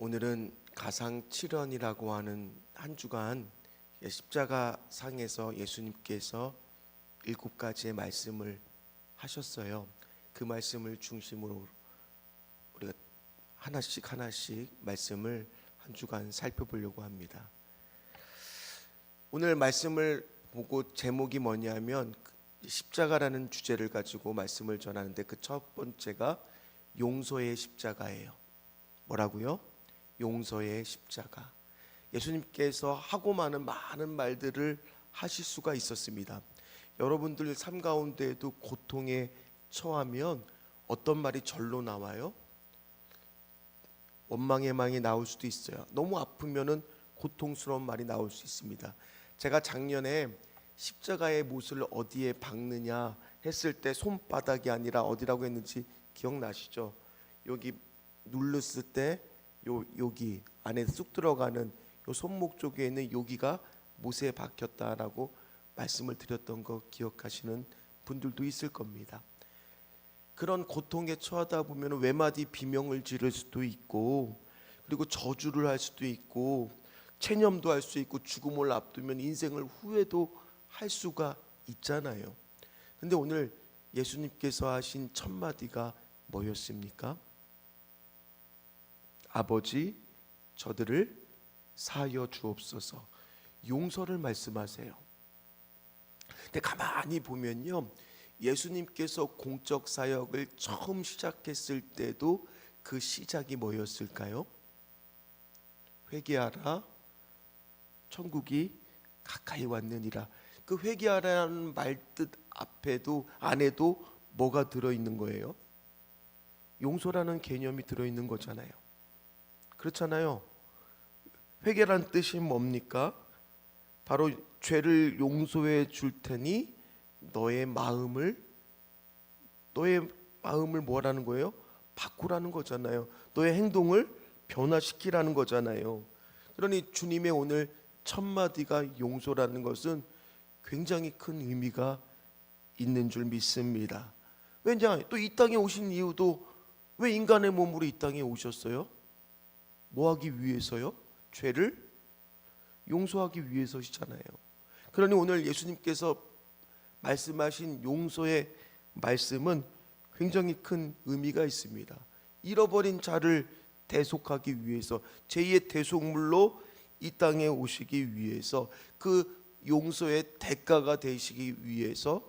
오늘은 가상 7원이라고 하는 한 주간 십자가 상에서 예수님께서 7가지의 말씀을 하셨어요. 그 말씀을 중심으로 우리가 하나씩 말씀을 한 주간 살펴보려고 합니다. 오늘 말씀을 보고 제목이 뭐냐면 십자가라는 주제를 가지고 말씀을 전하는데 그 첫 번째가 용서의 십자가예요. 뭐라고요? 용서의 십자가. 예수님께서 하고 많은 말들을 하실 수가 있었습니다. 여러분들 삶 가운데에도 고통에 처하면 어떤 말이 절로 나와요? 원망의 말이 나올 수도 있어요. 너무 아프면은 고통스러운 말이 나올 수 있습니다. 제가 작년에 십자가의 못을 어디에 박느냐 했을 때 손바닥이 아니라 어디라고 했는지 기억나시죠? 여기 눌렀을 때 여기 안에 쑥 들어가는 요 손목 쪽에 있는 여기가 못에 박혔다라고 말씀을 드렸던 거 기억하시는 분들도 있을 겁니다. 그런 고통에 처하다 보면 외마디 비명을 지를 수도 있고, 그리고 저주를 할 수도 있고, 체념도 할 수 있고, 죽음을 앞두면 인생을 후회도 할 수가 있잖아요. 근데 오늘 예수님께서 하신 첫 마디가 뭐였습니까? 아버지, 저들을 사하여 주옵소서. 용서를 말씀하세요. 근데 가만히 보면요, 예수님께서 공적 사역을 처음 시작했을 때도 그 시작이 뭐였을까요? 회개하라, 천국이 가까이 왔느니라. 그 회개하라는 말뜻 앞에도 안에도 뭐가 들어있는 거예요? 용서라는 개념이 들어있는 거잖아요. 그렇잖아요. 회개란 뜻이 뭡니까? 바로 죄를 용서해 줄 테니 너의 마음을 뭐라는 거예요? 바꾸라는 거잖아요. 너의 행동을 변화시키라는 거잖아요. 그러니 주님의 오늘 첫 마디가 용서라는 것은 굉장히 큰 의미가 있는 줄 믿습니다. 왜냐? 또 이 땅에 오신 이유도 왜 인간의 몸으로 이 땅에 오셨어요? 뭐 하기 위해서요? 죄를 용서하기 위해서시잖아요. 그러니 오늘 예수님께서 말씀하신 용서의 말씀은 굉장히 큰 의미가 있습니다. 잃어버린 자를 대속하기 위해서, 제2의 대속물로 이 땅에 오시기 위해서, 그 용서의 대가가 되시기 위해서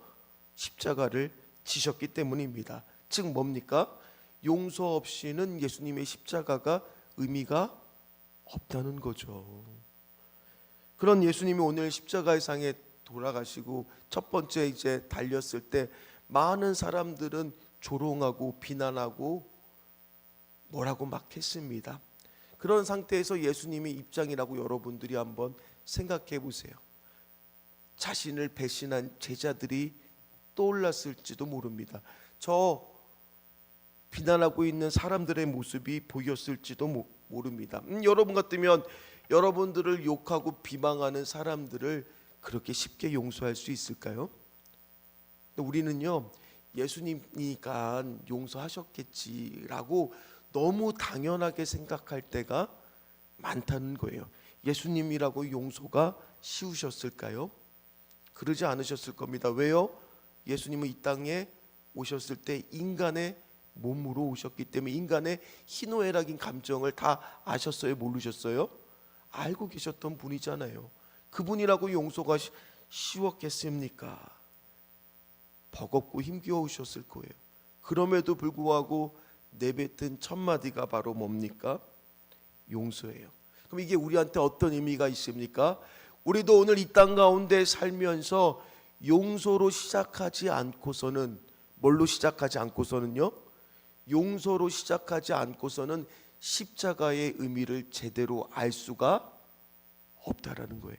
십자가를 지셨기 때문입니다. 즉 뭡니까? 용서 없이는 예수님의 십자가가 의미가 없다는 거죠. 그런 예수님이 오늘 십자가의 상에 돌아가시고 첫 번째 이제 달렸을 때 많은 사람들은 조롱하고 비난하고 뭐라고 막 했습니다. 그런 상태에서 예수님의 입장이라고 여러분들이 한번 생각해 보세요. 자신을 배신한 제자들이 떠올랐을지도 모릅니다. 저 비난하고 있는 사람들의 모습이 보였을지도 모릅니다. 여러분 같으면 여러분들을 욕하고 비방하는 사람들을 그렇게 쉽게 용서할 수 있을까요? 우리는요, 예수님이니까 용서하셨겠지라고 너무 당연하게 생각할 때가 많다는 거예요. 예수님이라고 용서가 쉬우셨을까요? 그러지 않으셨을 겁니다. 왜요? 예수님은 이 땅에 오셨을 때 인간의 몸으로 오셨기 때문에 인간의 희노애락인 감정을 다 아셨어요? 모르셨어요? 알고 계셨던 분이잖아요. 그분이라고 용서가 쉬웠겠습니까? 버겁고 힘겨우셨을 거예요. 그럼에도 불구하고 내뱉은 첫 마디가 바로 뭡니까? 용서예요. 그럼 이게 우리한테 어떤 의미가 있습니까? 우리도 오늘 이 땅 가운데 살면서 용서로 시작하지 않고서는, 뭘로 시작하지 않고서는요? 용서로 시작하지 않고서는 십자가의 의미를 제대로 알 수가 없다라는 거예요.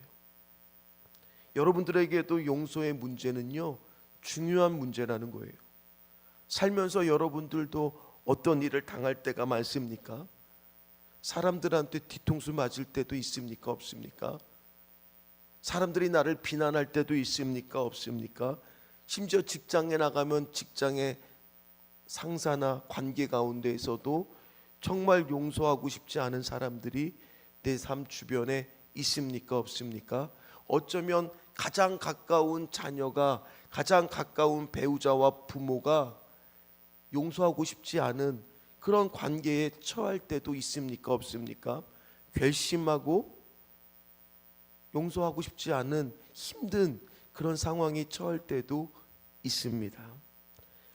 여러분들에게도 용서의 문제는요, 중요한 문제라는 거예요. 살면서 여러분들도 어떤 일을 당할 때가 많습니까? 사람들한테 뒤통수 맞을 때도 있습니까? 없습니까? 사람들이 나를 비난할 때도 있습니까? 없습니까? 심지어 직장에 나가면 직장의 상사나 관계 가운데에서도 정말 용서하고 싶지 않은 사람들이 내 삶 주변에 있습니까? 없습니까? 어쩌면 가장 가까운 자녀가, 가장 가까운 배우자와 부모가 용서하고 싶지 않은 그런 관계에 처할 때도 있습니까? 없습니까? 괘씸하고 용서하고 싶지 않은 힘든 그런 상황에 처할 때도 있습니다.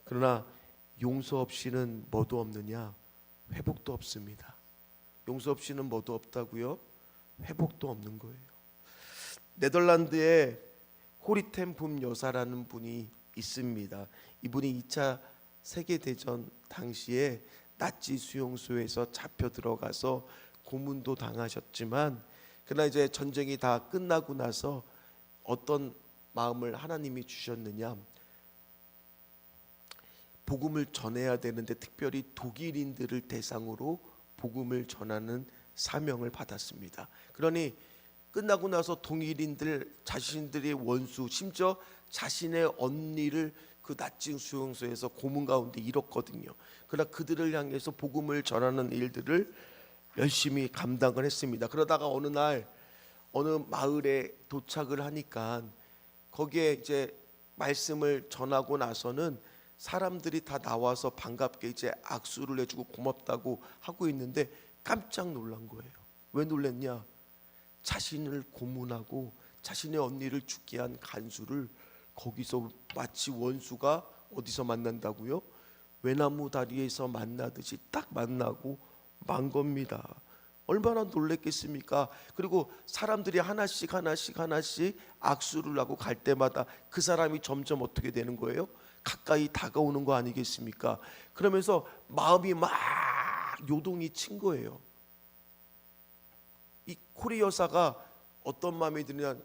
그러나 용서 없이는 뭐도 없느냐? 회복도 없습니다. 용서 없이는 뭐도 없다고요? 회복도 없는 거예요. 네덜란드에 호리템 붐 여사라는 분이 있습니다. 이분이 2차 세계대전 당시에 나치 수용소에서 잡혀 들어가서 고문도 당하셨지만, 그러나 이제 전쟁이 다 끝나고 나서 어떤 마음을 하나님이 주셨느냐, 복음을 전해야 되는데 특별히 독일인들을 대상으로 복음을 전하는 사명을 받았습니다. 그러니 끝나고 나서 독일인들 자신들의 원수, 심지어 자신의 언니를 그 나치 수용소에서 고문 가운데 잃었거든요. 그러나 그들을 향해서 복음을 전하는 일들을 열심히 감당을 했습니다. 그러다가 어느 날 어느 마을에 도착을 하니까 거기에 이제 말씀을 전하고 나서는 사람들이 다 나와서 반갑게 이제 악수를 해주고 고맙다고 하고 있는데 깜짝 놀란 거예요. 왜 놀랐냐? 자신을 고문하고 자신의 언니를 죽게 한 간수를 거기서 마치 원수가 어디서 만난다고요? 외나무 다리에서 만나듯이 딱 만나고 만 겁니다. 얼마나 놀랬겠습니까? 그리고 사람들이 하나씩 악수를 하고 갈 때마다 그 사람이 점점 어떻게 되는 거예요? 가까이 다가오는 거 아니겠습니까? 그러면서 마음이 막 요동이 친 거예요. 이 코리 여사가 어떤 마음이 드느냐,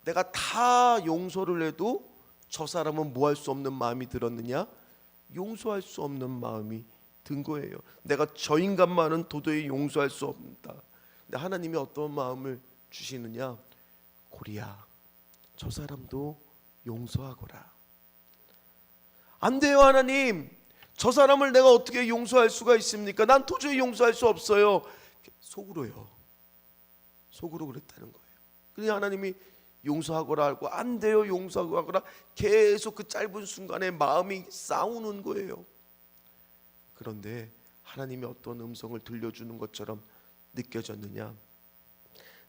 내가 다 용서를 해도 저 사람은 뭐 할 수 없는 마음이 들었느냐? 용서할 수 없는 마음이 든 거예요. 내가 저 인간만은 도저히 용서할 수 없다. 근데 하나님이 어떤 마음을 주시느냐? 코리야, 저 사람도 용서하거라. 안 돼요, 하나님. 저 사람을 내가 어떻게 용서할 수가 있습니까? 난 도저히 용서할 수 없어요. 속으로요. 속으로 그랬다는 거예요. 그러니 하나님이 용서하거라 하고, 안 돼요, 용서하거라. 계속 그 짧은 순간에 마음이 싸우는 거예요. 그런데 하나님이 어떤 음성을 들려주는 것처럼 느껴졌느냐?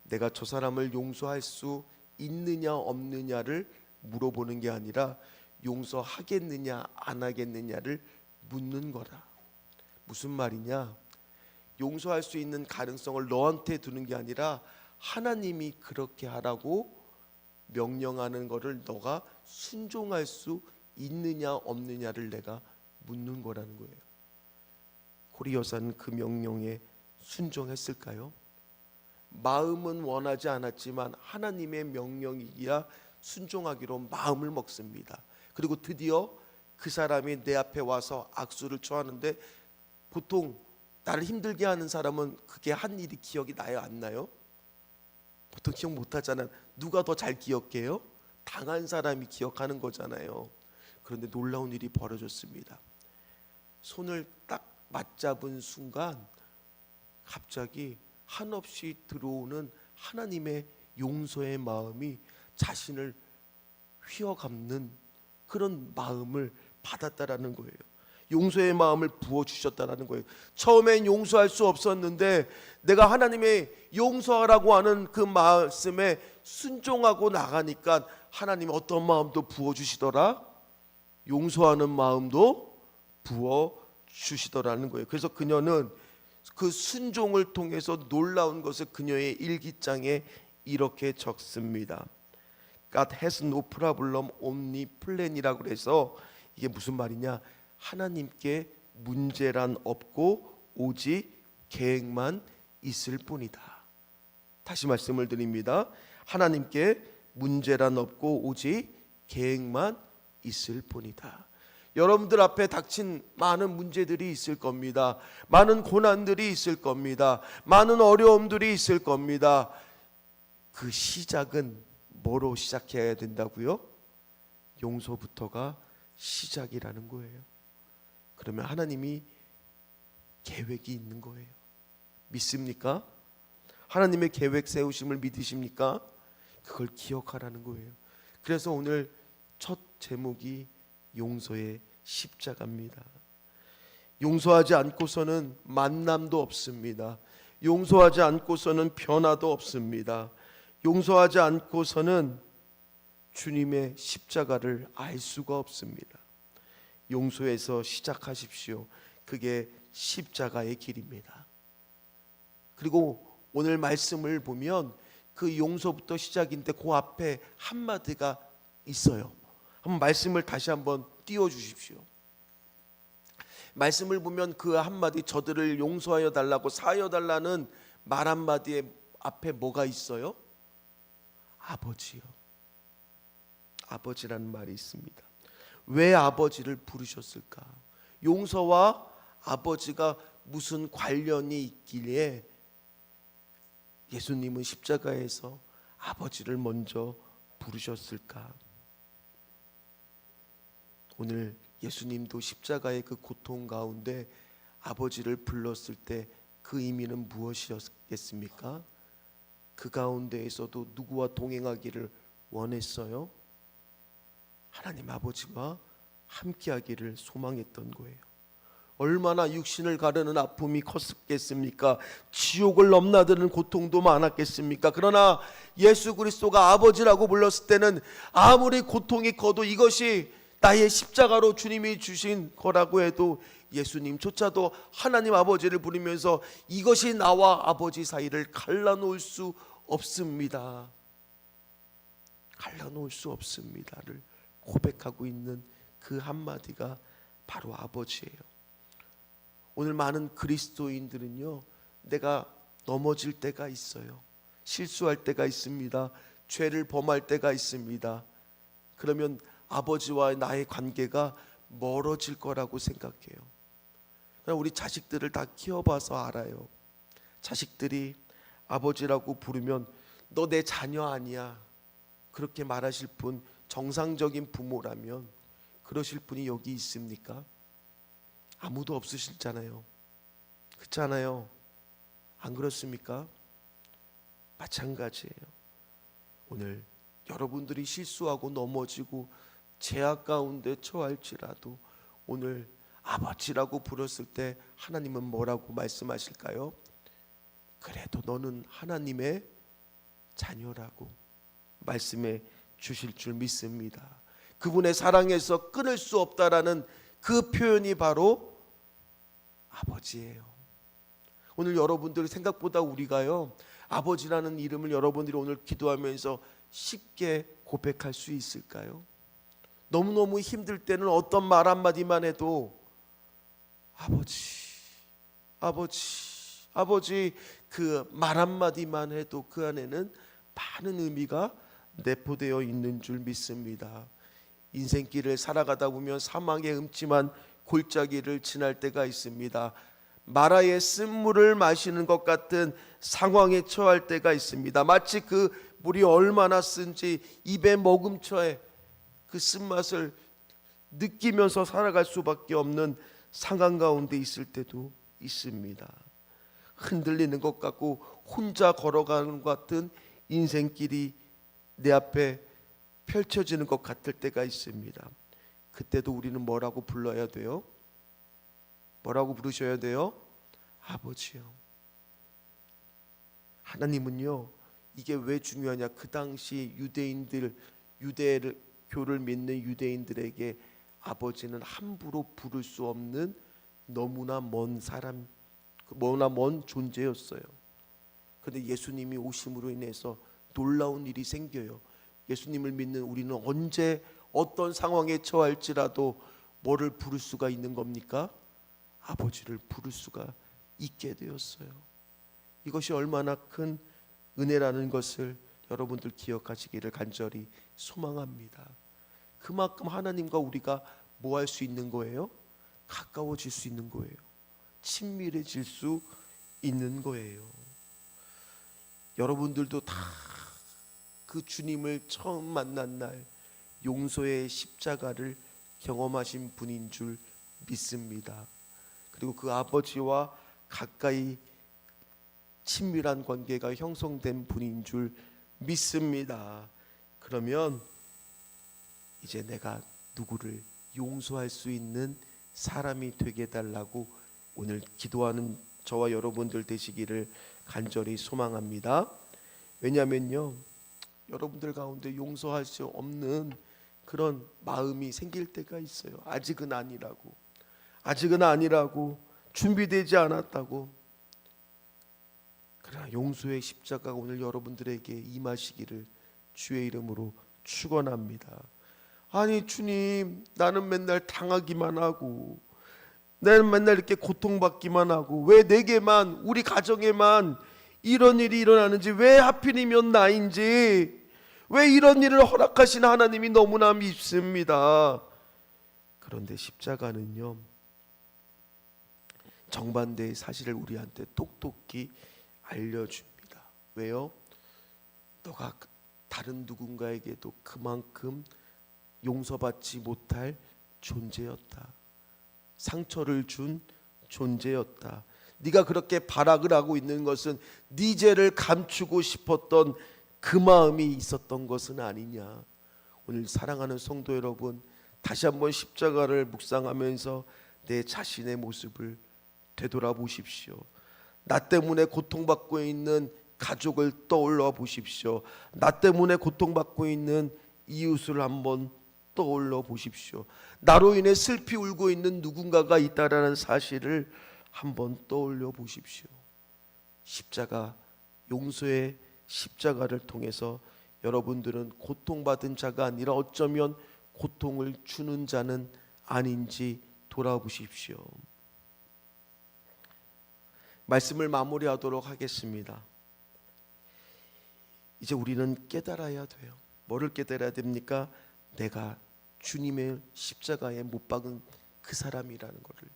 내가 저 사람을 용서할 수 있느냐 없느냐를 물어보는 게 아니라 용서하겠느냐 안 하겠느냐를 묻는 거라. 무슨 말이냐? 용서할 수 있는 가능성을 너한테 두는 게 아니라 하나님이 그렇게 하라고 명령하는 거를 너가 순종할 수 있느냐 없느냐를 내가 묻는 거라는 거예요. 고리 여사는 그 명령에 순종했을까요? 마음은 원하지 않았지만 하나님의 명령이기야 순종하기로 마음을 먹습니다. 그리고 드디어 그 사람이 내 앞에 와서 악수를 취하는데, 보통 나를 힘들게 하는 사람은 그게 한 일이 기억이 나요, 안 나요? 보통 기억 못 하잖아요. 누가 더 잘 기억해요? 당한 사람이 기억하는 거잖아요. 그런데 놀라운 일이 벌어졌습니다. 손을 딱 맞잡은 순간 갑자기 한없이 들어오는 하나님의 용서의 마음이 자신을 휘어감는 그런 마음을 받았다라는 거예요. 용서의 마음을 부어주셨다라는 거예요. 처음엔 용서할 수 없었는데 내가 하나님의 용서하라고 하는 그 말씀에 순종하고 나가니까 하나님이 어떤 마음도 부어주시더라? 용서하는 마음도 부어주시더라는 거예요. 그래서 그녀는 그 순종을 통해서 놀라운 것을 그녀의 일기장에 이렇게 적습니다. God has no problem, only plan이라고 그래서 이게 무슨 말이냐? 하나님께 문제란 없고 오직 계획만 있을 뿐이다. 다시 말씀을 드립니다. 하나님께 문제란 없고 오직 계획만 있을 뿐이다. 여러분들 앞에 닥친 많은 문제들이 있을 겁니다. 많은 고난들이 있을 겁니다. 많은 어려움들이 있을 겁니다. 그 시작은 뭐로 시작해야 된다고요? 용서부터가 시작이라는 거예요. 그러면 하나님이 계획이 있는 거예요. 믿습니까? 하나님의 계획 세우심을 믿으십니까? 그걸 기억하라는 거예요. 그래서 오늘 첫 제목이 용서의 십자가입니다. 용서하지 않고서는 만남도 없습니다. 용서하지 않고서는 변화도 없습니다. 용서하지 않고서는 주님의 십자가를 알 수가 없습니다. 용서에서 시작하십시오. 그게 십자가의 길입니다. 그리고 오늘 말씀을 보면 그 용서부터 시작인데 그 앞에 한마디가 있어요. 한번 말씀을 다시 한번 띄워주십시오. 말씀을 보면 그 한마디, 저들을 용서하여 달라고 사하여 달라는 말 한마디에 앞에 뭐가 있어요? 아버지요. 아버지라는 말이 있습니다. 왜 아버지를 부르셨을까? 용서와 아버지가 무슨 관련이 있길래 예수님은 십자가에서 아버지를 먼저 부르셨을까? 오늘 예수님도 십자가의 그 고통 가운데 아버지를 불렀을 때 그 의미는 무엇이었겠습니까? 그 가운데에서도 누구와 동행하기를 원했어요? 하나님 아버지와 함께하기를 소망했던 거예요. 얼마나 육신을 가르는 아픔이 컸겠습니까? 지옥을 넘나드는 고통도 많았겠습니까? 그러나 예수 그리스도가 아버지라고 불렀을 때는 아무리 고통이 커도 이것이 나의 십자가로 주님이 주신 거라고 해도 예수님조차도 하나님 아버지를 부르면서 이것이 나와 아버지 사이를 갈라놓을 수 없습니다. 갈라놓을 수 없습니다를 고백하고 있는 그 한마디가 바로 아버지예요. 오늘 많은 그리스도인들은요, 내가 넘어질 때가 있어요. 실수할 때가 있습니다. 죄를 범할 때가 있습니다. 그러면 아버지와 나의 관계가 멀어질 거라고 생각해요. 그럼 우리 자식들을 다 키워봐서 알아요. 자식들이 아버지라고 부르면 너 내 자녀 아니야, 그렇게 말하실 분, 정상적인 부모라면 그러실 분이 여기 있습니까? 아무도 없으시잖아요. 그렇잖아요. 안 그렇습니까? 마찬가지예요. 오늘 여러분들이 실수하고 넘어지고 죄악 가운데 처할지라도 오늘 아버지라고 부르실 때 하나님은 뭐라고 말씀하실까요? 그래도 너는 하나님의 자녀라고 말씀해 주실 줄 믿습니다. 그분의 사랑에서 끊을 수 없다라는 그 표현이 바로 아버지예요. 오늘 여러분들이 생각보다 우리가요, 아버지라는 이름을 여러분들이 오늘 기도하면서 쉽게 고백할 수 있을까요? 너무너무 힘들 때는 어떤 말 한마디만 해도 아버지, 아버지, 아버지, 그 말 한마디만 해도 그 안에는 많은 의미가 내포되어 있는 줄 믿습니다. 인생길을 살아가다 보면 사망의 음침한 골짜기를 지날 때가 있습니다. 마라의 쓴물을 마시는 것 같은 상황에 처할 때가 있습니다. 마치 그 물이 얼마나 쓴지 입에 머금쳐에 그 쓴맛을 느끼면서 살아갈 수밖에 없는 상황 가운데 있을 때도 있습니다. 흔들리는 것 같고 혼자 걸어가는 것 같은 인생길이 내 앞에 펼쳐지는 것 같을 때가 있습니다. 그때도 우리는 뭐라고 불러야 돼요? 뭐라고 부르셔야 돼요? 아버지요. 하나님은요, 이게 왜 중요하냐? 그 당시 유대인들, 유대교를 믿는 유대인들에게 아버지는 함부로 부를 수 없는 너무나 먼 사람, 너무나 먼 존재였어요. 그런데 예수님이 오심으로 인해서 놀라운 일이 생겨요. 예수님을 믿는 우리는 언제 어떤 상황에 처할지라도 뭐를 부를 수가 있는 겁니까? 아버지를 부를 수가 있게 되었어요. 이것이 얼마나 큰 은혜라는 것을 여러분들 기억하시기를 간절히 소망합니다. 그만큼 하나님과 우리가 뭐 할 수 있는 거예요? 가까워질 수 있는 거예요. 친밀해질 수 있는 거예요. 여러분들도 다 그 주님을 처음 만난 날 용서의 십자가를 경험하신 분인 줄 믿습니다. 그리고 그 아버지와 가까이 친밀한 관계가 형성된 분인 줄 믿습니다. 그러면 이제 내가 누구를 용서할 수 있는 사람이 되게 해달라고 오늘 기도하는 저와 여러분들 되시기를 간절히 소망합니다. 왜냐하면요, 여러분들 가운데 용서할 수 없는 그런 마음이 생길 때가 있어요. 아직은 아니라고 준비되지 않았다고. 그러나 용서의 십자가가 오늘 여러분들에게 임하시기를 주의 이름으로 축원합니다. 아니 주님, 나는 맨날 당하기만 하고 나는 맨날 이렇게 고통받기만 하고 왜 내게만, 우리 가정에만 이런 일이 일어나는지, 왜 하필이면 나인지, 왜 이런 일을 허락하신 하나님이 너무나 밉습니다. 그런데 십자가는요, 정반대의 사실을 우리한테 똑똑히 알려줍니다. 왜요? 너가 다른 누군가에게도 그만큼 용서받지 못할 존재였다. 상처를 준 존재였다. 네가 그렇게 발악을 하고 있는 것은 네 죄를 감추고 싶었던 그 마음이 있었던 것은 아니냐. 오늘 사랑하는 성도 여러분, 다시 한번 십자가를 묵상하면서 내 자신의 모습을 되돌아보십시오. 나 때문에 고통받고 있는 가족을 떠올려 보십시오. 나 때문에 고통받고 있는 이웃을 한번 떠올려 보십시오. 나로 인해 슬피 울고 있는 누군가가 있다라는 사실을 한번 떠올려 보십시오. 십자가, 용서의 십자가를 통해서 여러분들은 고통받은 자가 아니라 어쩌면 고통을 주는 자는 아닌지 돌아보십시오. 말씀을 마무리하도록 하겠습니다. 이제 우리는 깨달아야 돼요. 뭐를 깨달아야 됩니까? 내가 주님의 십자가에 못 박은 그 사람이라는 것을.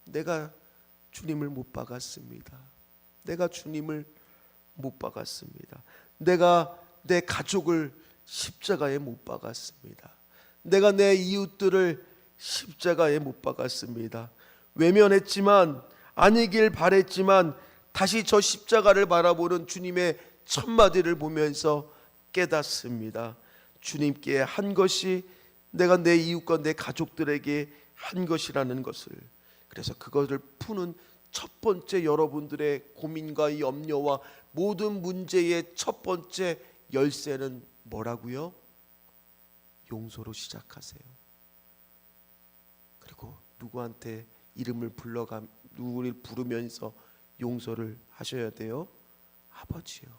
내가 주님을 못 박았습니다. 내가 주님을 못 박았습니다. 내가 내 가족을 십자가에 못 박았습니다. 내가 내 이웃들을 십자가에 못 박았습니다. 외면했지만, 아니길 바랬지만 다시 저 십자가를 바라보는 주님의 첫마디를 보면서 깨닫습니다. 주님께 한 것이 내가 내 이웃과 내 가족들에게 한 것이라는 것을. 그래서 그것을 푸는 첫 번째 여러분들의 고민과 염려와 모든 문제의 첫 번째 열쇠는 뭐라고요? 용서로 시작하세요. 그리고 누구한테 누구를 부르면서 용서를 하셔야 돼요? 아버지요.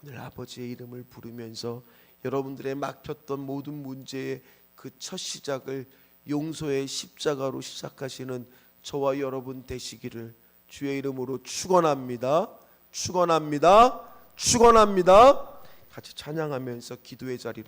오늘 아버지의 이름을 부르면서 여러분들의 막혔던 모든 문제의 그 첫 시작을 용서의 십자가로 시작하시는 저와 여러분 되시기를 주의 이름으로 축원합니다. 축원합니다. 축원합니다. 같이 찬양하면서 기도의 자리로